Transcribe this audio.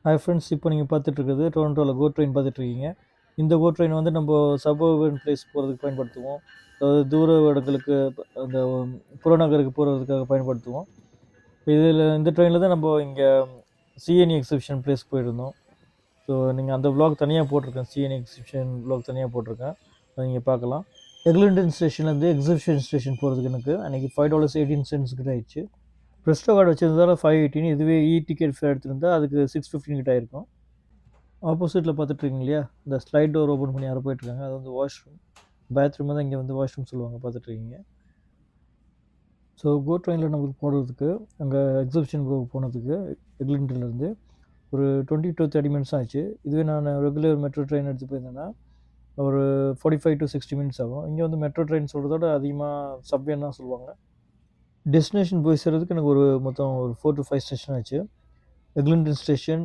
Hi friends, இப்போ நீங்கள் பார்த்துட்ருக்குது டொரண்டோவில் கோ ட்ரெயின் பார்த்துட்ருக்கீங்க. இந்த கோ ட்ரெயின் வந்து நம்ம சபர்பன் பிளேஸ் போகிறதுக்கு பயன்படுத்துவோம். அதாவது தூர இடங்களுக்கு அந்த புறநகருக்கு போகிறதுக்காக பயன்படுத்துவோம். இந்த ட்ரெயினில் தான் நம்ம இங்கே சிஎன்இ எக்ஸிபிஷன் பிளேஸ் போயிருந்தோம். ஸோ நீங்கள் அந்த vlog தனியாக போட்டிருக்கேன், சிஎன்இ எக்ஸிபிஷன் vlog தனியாக போட்டிருக்கேன், அதை நீங்கள் பார்க்கலாம். எக்லிண்டன் ஸ்டேஷன்லேருந்து எக்ஸிபிஷன் ஸ்டேஷன் போகிறதுக்கு எனக்கு அன்றைக்கி $5.18 கிட்ட ஆயிடுச்சு. ப்ரெஸ்டோ கார்டு வச்சிருந்தாலும் 518, இதுவே டிக்கெட் ஃபேர் எடுத்திருந்தா அதுக்கு 615 கிட்ட ஆயிருக்கும். ஆப்போசிட்டில் பார்த்துட்ருக்கீங்க இல்லையா, இந்த ஸ்லைட் டோர் ஓப்பன் பண்ணி யாரோ போயிட்டுருக்காங்க, அது வந்து வாஷ்ரூம். பாத்ரூம் தான் இங்கே வந்து வாஷ்ரூம் சொல்லுவாங்க, பார்த்துட்ருக்கீங்க. ஸோ கோ ட்ரெயினில் நம்மளுக்கு போகிறதுக்கு அங்கே எக்ஸிபிஷன் போனதுக்கு எக்லிண்டன்லேருந்து ஒரு 20 to 30 மினிட்ஸ் ஆச்சு. இதுவே நான் ரெகுலர் மெட்ரோ ட்ரெயின் எடுத்து போயிருந்தேன்னா ஒரு 45 to 60 மினிட்ஸ் ஆகும். இங்கே வந்து மெட்ரோ ட்ரெயின் சொல்கிறதோட அதிகமாக சப்வேன்னு தான் சொல்லுவாங்க. டெஸ்டினேஷன் போய் சேர்கிறதுக்கு எனக்கு மொத்தம் ஒரு 4 to 5 ஸ்டேஷன் ஆச்சு. Eglinton station,